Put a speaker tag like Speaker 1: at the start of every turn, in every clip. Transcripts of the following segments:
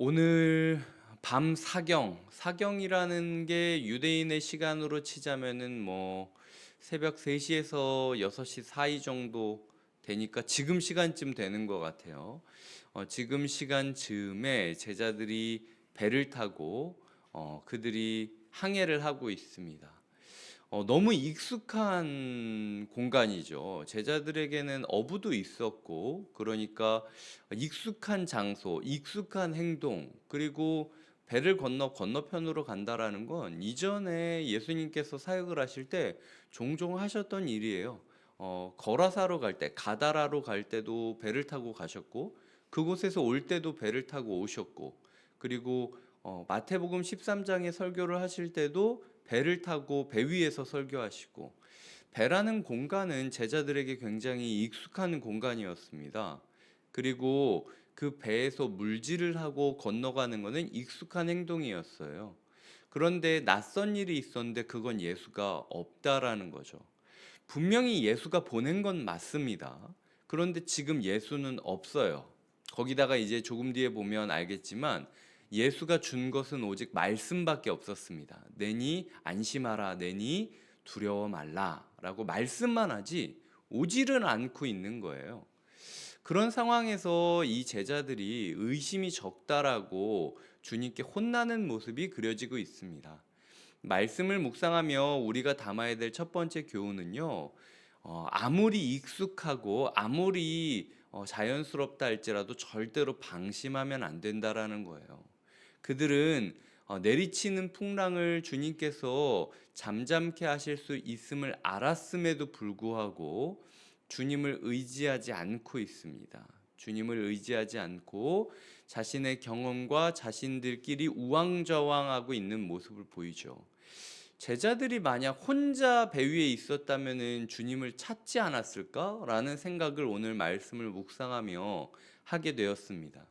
Speaker 1: 오늘 밤 사경이라는 게 유대인의 시간으로 치자면은 뭐 새벽 3시에서 6시 사이 정도 되니까 지금 시간쯤 되는 것 같아요. 지금 시간쯤에 제자들이 배를 타고 그들이 항해를 하고 있습니다. 너무 익숙한 공간이죠. 제자들에게는 어부도 있었고, 그러니까 익숙한 장소, 익숙한 행동, 그리고 배를 건너 건너편으로 간다라는 건 이전에 예수님께서 사역을 하실 때 종종 하셨던 일이에요. 거라사로 갈 때, 가다라로 갈 때도 배를 타고 가셨고, 그곳에서 올 때도 배를 타고 오셨고, 그리고 마태복음 13장에 설교를 하실 때도 배를 타고 배 위에서 설교하시고, 배라는 공간은 제자들에게 굉장히 익숙한 공간이었습니다. 그리고 그 배에서 물질을 하고 건너가는 것은 익숙한 행동이었어요. 그런데 낯선 일이 있었는데 그건 예수가 없다라는 거죠. 분명히 예수가 보낸 건 맞습니다. 그런데 지금 예수는 없어요. 거기다가 이제 조금 뒤에 보면 알겠지만 예수가 준 것은 오직 말씀밖에 없었습니다. 내니 안심하라, 내니 두려워 말라라고 말씀만 하지 오지를 않고 있는 거예요. 그런 상황에서 이 제자들이 의심이 적다라고 주님께 혼나는 모습이 그려지고 있습니다. 말씀을 묵상하며 우리가 담아야 될 첫 번째 교훈은요, 아무리 익숙하고 아무리 자연스럽다 할지라도 절대로 방심하면 안 된다라는 거예요. 그들은 내리치는 풍랑을 주님께서 잠잠케 하실 수 있음을 알았음에도 불구하고 주님을 의지하지 않고 있습니다. 주님을 의지하지 않고 자신의 경험과 자신들끼리 우왕좌왕하고 있는 모습을 보이죠. 제자들이 만약 혼자 배 위에 있었다면 주님을 찾지 않았을까라는 생각을 오늘 말씀을 묵상하며 하게 되었습니다.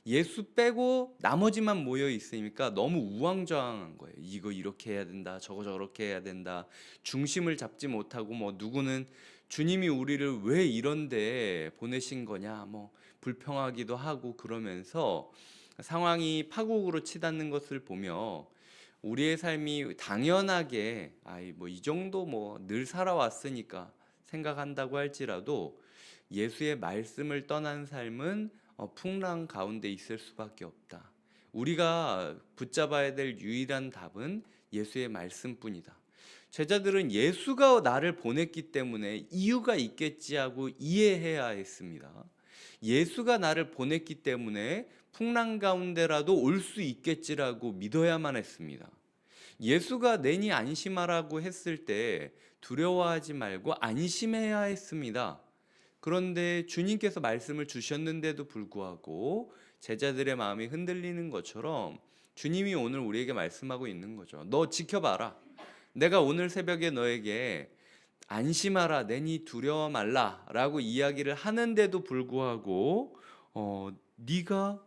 Speaker 1: 예수 빼고 나머지만 모여 있으니까 너무 우왕좌왕한 거예요. 이거 이렇게 해야 된다, 저거 저렇게 해야 된다. 중심을 잡지 못하고 뭐 누구는 주님이 우리를 왜 이런데 보내신 거냐, 뭐 불평하기도 하고 그러면서 상황이 파국으로 치닫는 것을 보며 우리의 삶이 당연하게 뭐 이 정도 뭐 늘 살아왔으니까 생각한다고 할지라도 예수의 말씀을 떠난 삶은 풍랑 가운데 있을 수밖에 없다. 우리가 붙잡아야 될 유일한 답은 예수의 말씀뿐이다. 제자들은 예수가 나를 보냈기 때문에 이유가 있겠지 하고 이해해야 했습니다. 예수가 나를 보냈기 때문에 풍랑 가운데라도 올 수 있겠지라고 믿어야만 했습니다. 예수가 내니 안심하라고 했을 때 두려워하지 말고 안심해야 했습니다. 그런데 주님께서 말씀을 주셨는데도 불구하고 제자들의 마음이 흔들리는 것처럼 주님이 오늘 우리에게 말씀하고 있는 거죠. 너 지켜봐라. 내가 오늘 새벽에 너에게 안심하라, 내니 두려워 말라라고 이야기를 하는데도 불구하고 네가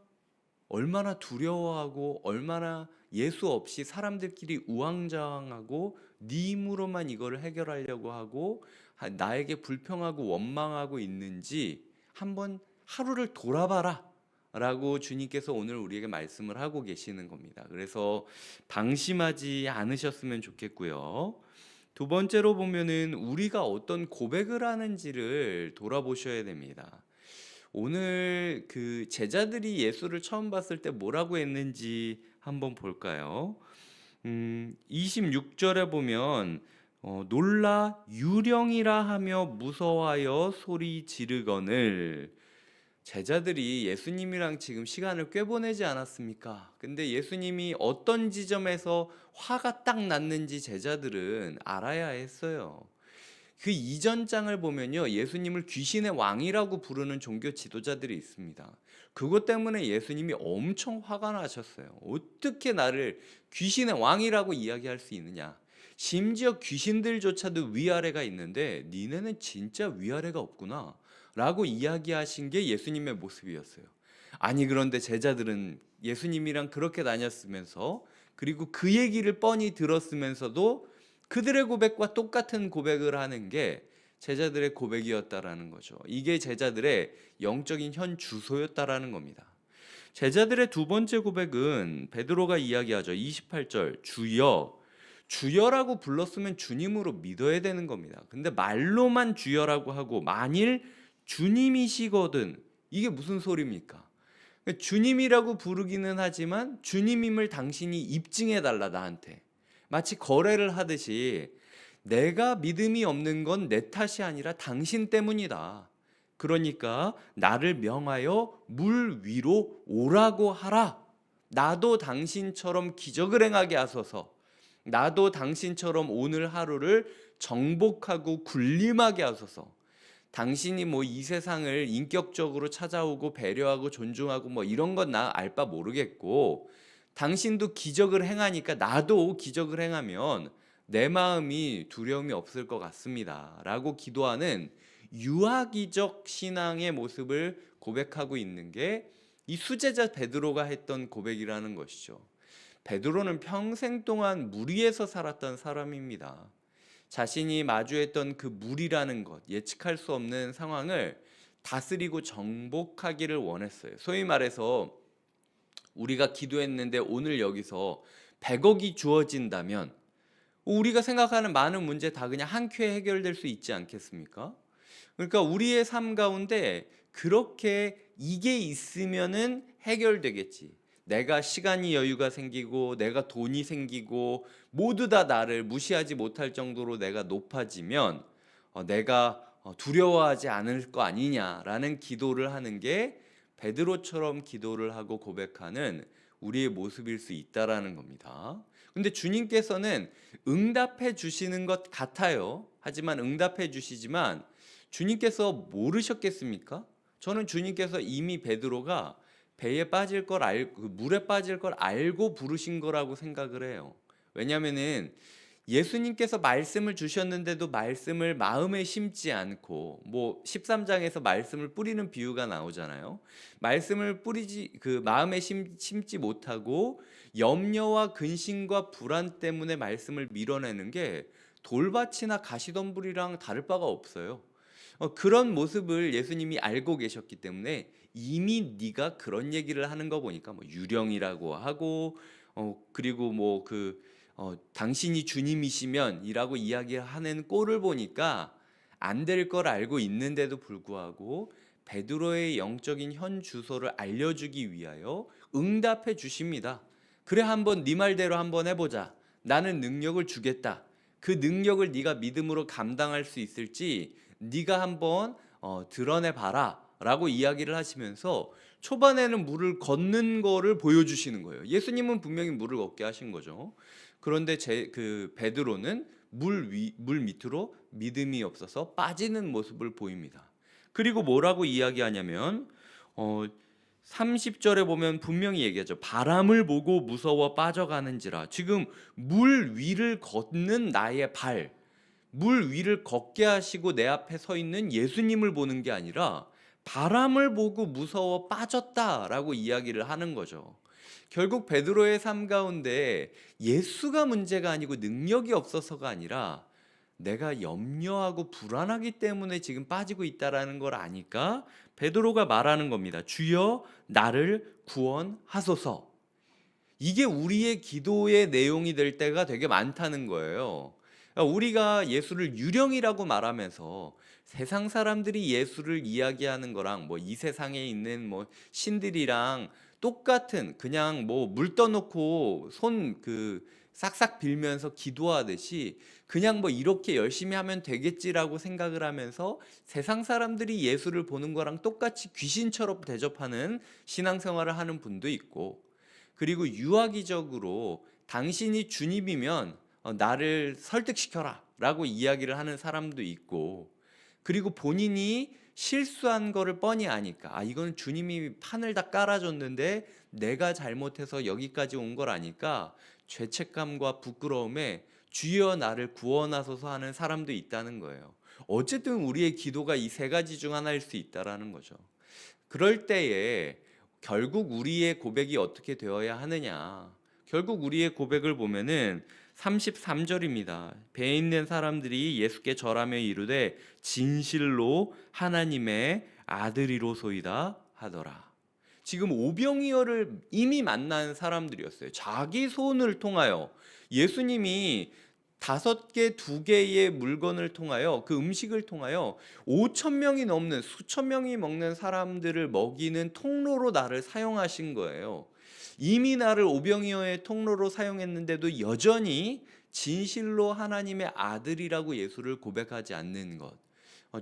Speaker 1: 얼마나 두려워하고 얼마나 예수 없이 사람들끼리 우왕좌왕하고 네 힘으로만 이거를 해결하려고 하고 나에게 불평하고 원망하고 있는지 한번 하루를 돌아봐라 라고 주님께서 오늘 우리에게 말씀을 하고 계시는 겁니다. 그래서 방심하지 않으셨으면 좋겠고요. 두 번째로 보면은 우리가 어떤 고백을 하는지를 돌아보셔야 됩니다. 오늘 그 제자들이 예수를 처음 봤을 때 뭐라고 했는지 한번 볼까요? 26절에 보면 놀라 유령이라 하며 무서워하여 소리 지르거늘. 제자들이 예수님이랑 지금 시간을 꽤 보내지 않았습니까? 근데 예수님이 어떤 지점에서 화가 딱 났는지 제자들은 알아야 했어요. 그 이전 장을 보면요, 예수님을 귀신의 왕이라고 부르는 종교 지도자들이 있습니다. 그것 때문에 예수님이 엄청 화가 나셨어요. 어떻게 나를 귀신의 왕이라고 이야기할 수 있느냐? 심지어 귀신들조차도 위아래가 있는데 니네는 진짜 위아래가 없구나 라고 이야기하신 게 예수님의 모습이었어요. 아니 그런데 제자들은 예수님이랑 그렇게 다녔으면서, 그리고 그 얘기를 뻔히 들었으면서도 그들의 고백과 똑같은 고백을 하는 게 제자들의 고백이었다라는 거죠. 이게 제자들의 영적인 현 주소였다라는 겁니다. 제자들의 두 번째 고백은 베드로가 이야기하죠. 28절 주여 주여라고 불렀으면 주님으로 믿어야 되는 겁니다. 근데 말로만 주여라고 하고 만일 주님이시거든 이게 무슨 소리입니까? 주님이라고 부르기는 하지만 주님임을 당신이 입증해 달라 나한테. 마치 거래를 하듯이 내가 믿음이 없는 건 내 탓이 아니라 당신 때문이다. 그러니까 나를 명하여 물 위로 오라고 하라. 나도 당신처럼 기적을 행하게 하소서. 나도 당신처럼 오늘 하루를 정복하고 군림하게 하소서. 당신이 뭐 이 세상을 인격적으로 찾아오고 배려하고 존중하고 뭐 이런 건 나 알 바 모르겠고, 당신도 기적을 행하니까 나도 기적을 행하면 내 마음이 두려움이 없을 것 같습니다 라고 기도하는 유아기적 신앙의 모습을 고백하고 있는 게 이 수제자 베드로가 했던 고백이라는 것이죠. 베드로는 평생 동안 무리에서 살았던 사람입니다. 자신이 마주했던 그 무리라는 것, 예측할 수 없는 상황을 다스리고 정복하기를 원했어요. 소위 말해서 우리가 기도했는데 오늘 여기서 100억이 주어진다면 우리가 생각하는 많은 문제 다 그냥 한 큐에 해결될 수 있지 않겠습니까? 그러니까 우리의 삶 가운데 그렇게 이게 있으면은 해결되겠지. 내가 시간이 여유가 생기고 내가 돈이 생기고 모두 다 나를 무시하지 못할 정도로 내가 높아지면 내가 두려워하지 않을 거 아니냐라는 기도를 하는 게 베드로처럼 기도를 하고 고백하는 우리의 모습일 수 있다라는 겁니다. 근데 주님께서는 응답해 주시는 것 같아요. 하지만 응답해 주시지만 주님께서 모르셨겠습니까? 저는 주님께서 이미 베드로가 배에 빠질 걸 알고 물에 빠질 걸 알고 부르신 거라고 생각을 해요. 왜냐하면은 예수님께서 말씀을 주셨는데도 말씀을 마음에 심지 않고 뭐 13장에서 말씀을 뿌리는 비유가 나오잖아요. 말씀을 뿌리지 그 마음에 심지 못하고 염려와 근심과 불안 때문에 말씀을 밀어내는 게 돌밭이나 가시덤불이랑 다를 바가 없어요. 그런 모습을 예수님이 알고 계셨기 때문에 이미 네가 그런 얘기를 하는 거 보니까 뭐 유령이라고 하고 그리고 뭐 당신이 주님이시면이라고 이야기하는 꼴을 보니까 안 될 걸 알고 있는데도 불구하고 베드로의 영적인 현 주소를 알려주기 위하여 응답해 주십니다. 그래 한번 네 말대로 한번 해보자. 나는 능력을 주겠다. 그 능력을 네가 믿음으로 감당할 수 있을지 네가 한번 드러내 봐라 라고 이야기를 하시면서 초반에는 물을 걷는 거를 보여주시는 거예요. 예수님은 분명히 물을 걷게 하신 거죠. 그런데 베드로는 물 밑으로 믿음이 없어서 빠지는 모습을 보입니다. 그리고 뭐라고 이야기하냐면 30절에 보면 분명히 얘기하죠. 바람을 보고 무서워 빠져가는지라. 지금 물 위를 걷는 나의 발, 물 위를 걷게 하시고 내 앞에 서 있는 예수님을 보는 게 아니라 바람을 보고 무서워 빠졌다라고 이야기를 하는 거죠. 결국 베드로의 삶 가운데 예수가 문제가 아니고 능력이 없어서가 아니라 내가 염려하고 불안하기 때문에 지금 빠지고 있다라는 걸 아니까 베드로가 말하는 겁니다. 주여 나를 구원하소서. 이게 우리의 기도의 내용이 될 때가 되게 많다는 거예요. 우리가 예수를 유령이라고 말하면서 세상 사람들이 예수를 이야기하는 거랑 뭐 이 세상에 있는 뭐 신들이랑 똑같은 그냥 뭐 물 떠놓고 손 싹싹 빌면서 기도하듯이 그냥 뭐 이렇게 열심히 하면 되겠지라고 생각을 하면서 세상 사람들이 예수를 보는 거랑 똑같이 귀신처럼 대접하는 신앙생활을 하는 분도 있고, 그리고 유아기적으로 당신이 주님이면 나를 설득시켜라 라고 이야기를 하는 사람도 있고, 그리고 본인이 실수한 거를 뻔히 아니까 이건 주님이 판을 다 깔아줬는데 내가 잘못해서 여기까지 온 걸 아니까 죄책감과 부끄러움에 주여 나를 구원하소서 하는 사람도 있다는 거예요. 어쨌든 우리의 기도가 이 세 가지 중 하나일 수 있다라는 거죠. 그럴 때에 결국 우리의 고백이 어떻게 되어야 하느냐, 결국 우리의 고백을 보면은 33절입니다. 배에 있는 사람들이 예수께 절하며 이르되 진실로 하나님의 아들이로소이다 하더라. 지금 오병이어를 이미 만난 사람들이었어요. 자기 손을 통하여 예수님이 5개, 2개의 물건을 통하여 그 음식을 통하여 5천 명이 넘는 수천 명이 먹는 사람들을 먹이는 통로로 나를 사용하신 거예요. 이미 나를 오병이어의 통로로 사용했는데도 여전히 진실로 하나님의 아들이라고 예수를 고백하지 않는 것.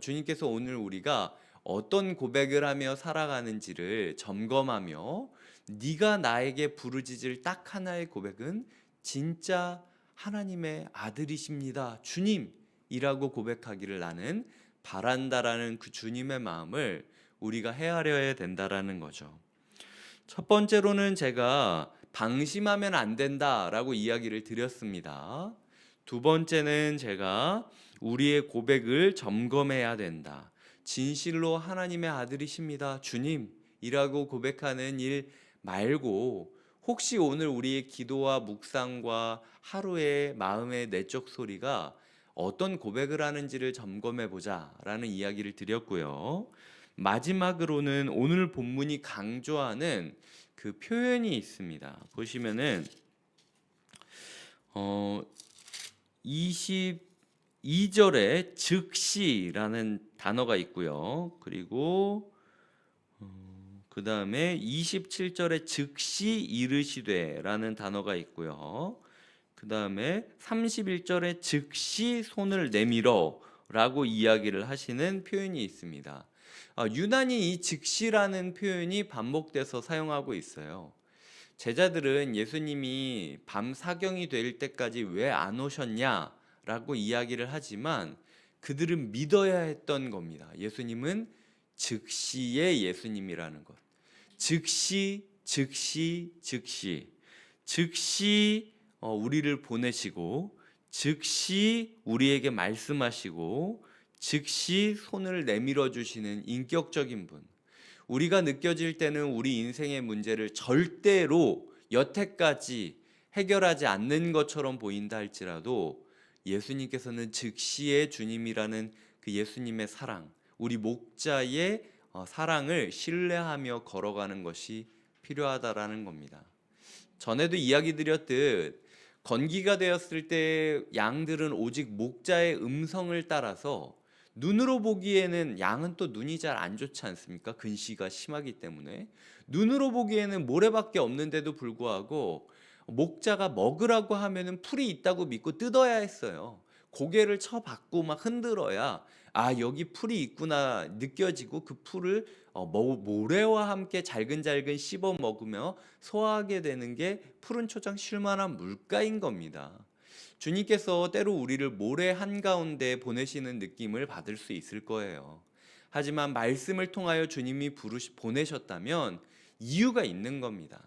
Speaker 1: 주님께서 오늘 우리가 어떤 고백을 하며 살아가는지를 점검하며 네가 나에게 부르짖을 딱 하나의 고백은 진짜 하나님의 아들이십니다, 주님이라고 고백하기를 나는 바란다라는 그 주님의 마음을 우리가 헤아려야 된다라는 거죠. 첫 번째로는 제가 방심하면 안 된다라고 이야기를 드렸습니다. 두 번째는 제가 우리의 고백을 점검해야 된다. 진실로 하나님의 아들이십니다, 주님이라고 고백하는 일 말고 혹시 오늘 우리의 기도와 묵상과 하루의 마음의 내적 소리가 어떤 고백을 하는지를 점검해 보자라는 이야기를 드렸고요. 마지막으로는 오늘 본문이 강조하는 그 표현이 있습니다. 보시면은 22절에 즉시라는 단어가 있고요. 그리고 그 다음에 27절에 즉시 이르시되라는 단어가 있고요. 그 다음에 31절에 즉시 손을 내밀어 라고 이야기를 하시는 표현이 있습니다. 유난히 이 즉시라는 표현이 반복돼서 사용하고 있어요. 제자들은 예수님이 밤 사경이 될 때까지 왜 안 오셨냐라고 이야기를 하지만 그들은 믿어야 했던 겁니다. 예수님은 즉시의 예수님이라는 것. 즉시 우리를 보내시고 즉시 우리에게 말씀하시고 즉시 손을 내밀어 주시는 인격적인 분. 우리가 느껴질 때는 우리 인생의 문제를 절대로 여태까지 해결하지 않는 것처럼 보인다 할지라도 예수님께서는 즉시의 주님이라는 그 예수님의 사랑, 우리 목자의 사랑을 신뢰하며 걸어가는 것이 필요하다라는 겁니다. 전에도 이야기 드렸듯 건기가 되었을 때 양들은 오직 목자의 음성을 따라서 눈으로 보기에는 양은 또 눈이 잘 안 좋지 않습니까? 근시가 심하기 때문에 눈으로 보기에는 모래밖에 없는데도 불구하고 목자가 먹으라고 하면은 풀이 있다고 믿고 뜯어야 했어요. 고개를 쳐박고 막 흔들어야 여기 풀이 있구나 느껴지고 그 풀을 모래와 함께 잘근잘근 씹어 먹으며 소화하게 되는 게 푸른 초장 쉴만한 물가인 겁니다. 주님께서 때로 우리를 모래 한가운데 보내시는 느낌을 받을 수 있을 거예요. 하지만 말씀을 통하여 주님이 보내셨다면 이유가 있는 겁니다.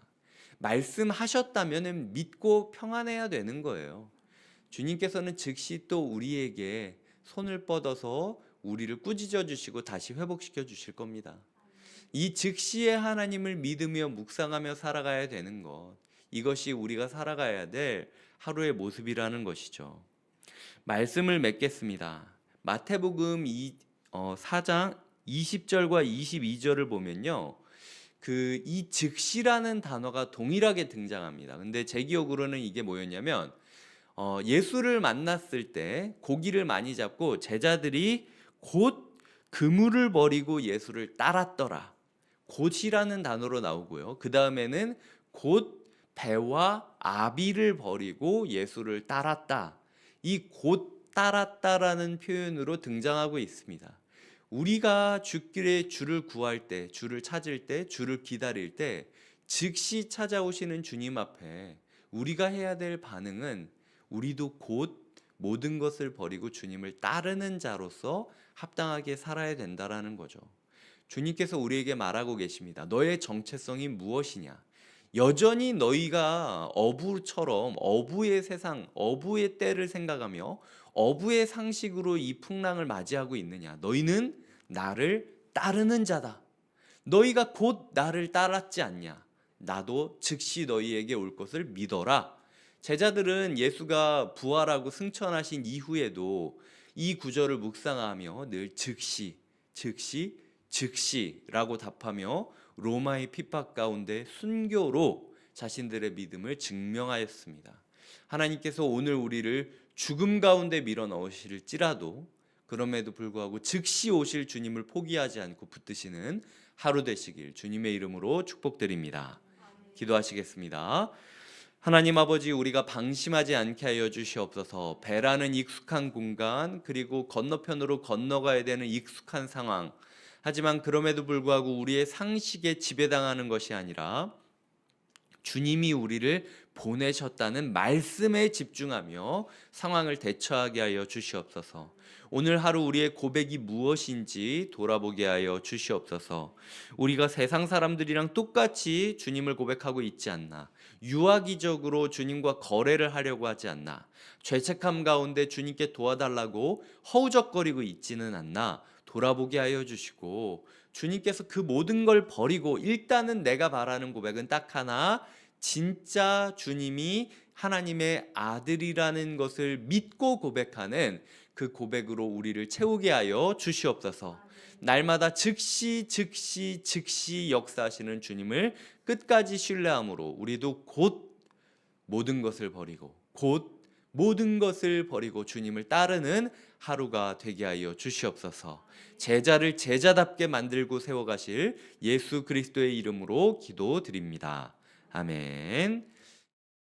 Speaker 1: 말씀하셨다면 믿고 평안해야 되는 거예요. 주님께서는 즉시 또 우리에게 손을 뻗어서 우리를 꾸짖어 주시고 다시 회복시켜 주실 겁니다. 이 즉시의 하나님을 믿으며 묵상하며 살아가야 되는 것, 이것이 우리가 살아가야 될 하루의 모습이라는 것이죠. 말씀을 맺겠습니다. 마태복음 4장 20절과 22절을 보면요, 이 즉시라는 단어가 동일하게 등장합니다. 근데 제 기억으로는 이게 뭐였냐면 예수를 만났을 때 고기를 많이 잡고 제자들이 곧 그물을 버리고 예수를 따랐더라. 곧이라는 단어로 나오고요. 그 다음에는 곧 배와 아비를 버리고 예수를 따랐다. 이 곧 따랐다라는 표현으로 등장하고 있습니다. 우리가 주길에 주를 구할 때, 주를 찾을 때, 주를 기다릴 때 즉시 찾아오시는 주님 앞에 우리가 해야 될 반응은 우리도 곧 모든 것을 버리고 주님을 따르는 자로서 합당하게 살아야 된다라는 거죠. 주님께서 우리에게 말하고 계십니다. 너의 정체성이 무엇이냐? 여전히 너희가 어부처럼 어부의 세상, 어부의 때를 생각하며 어부의 상식으로 이 풍랑을 맞이하고 있느냐? 너희는 나를 따르는 자다. 너희가 곧 나를 따랐지 않냐? 나도 즉시 너희에게 올 것을 믿어라. 제자들은 예수가 부활하고 승천하신 이후에도 이 구절을 묵상하며 늘 즉시라고 답하며 로마의 핍박 가운데 순교로 자신들의 믿음을 증명하였습니다. 하나님께서 오늘 우리를 죽음 가운데 밀어 넣으실지라도 그럼에도 불구하고 즉시 오실 주님을 포기하지 않고 붙드시는 하루 되시길 주님의 이름으로 축복드립니다. 기도하시겠습니다. 하나님 아버지, 우리가 방심하지 않게 하여 주시옵소서. 배라는 익숙한 공간, 그리고 건너편으로 건너가야 되는 익숙한 상황, 하지만 그럼에도 불구하고 우리의 상식에 지배당하는 것이 아니라 주님이 우리를 보내셨다는 말씀에 집중하며 상황을 대처하게 하여 주시옵소서. 오늘 하루 우리의 고백이 무엇인지 돌아보게 하여 주시옵소서. 우리가 세상 사람들이랑 똑같이 주님을 고백하고 있지 않나, 유아기적으로 주님과 거래를 하려고 하지 않나, 죄책감 가운데 주님께 도와달라고 허우적거리고 있지는 않나 돌아보게 하여 주시고, 주님께서 그 모든 걸 버리고 일단은 내가 바라는 고백은 딱 하나, 진짜 주님이 하나님의 아들이라는 것을 믿고 고백하는 그 고백으로 우리를 채우게 하여 주시옵소서. 날마다 즉시 역사하시는 주님을 끝까지 신뢰함으로 우리도 모든 것을 버리고 주님을 따르는 하루가 되게 하여 주시옵소서. 제자를 제자답게 만들고 세워가실 예수 그리스도의 이름으로 기도드립니다. 아멘.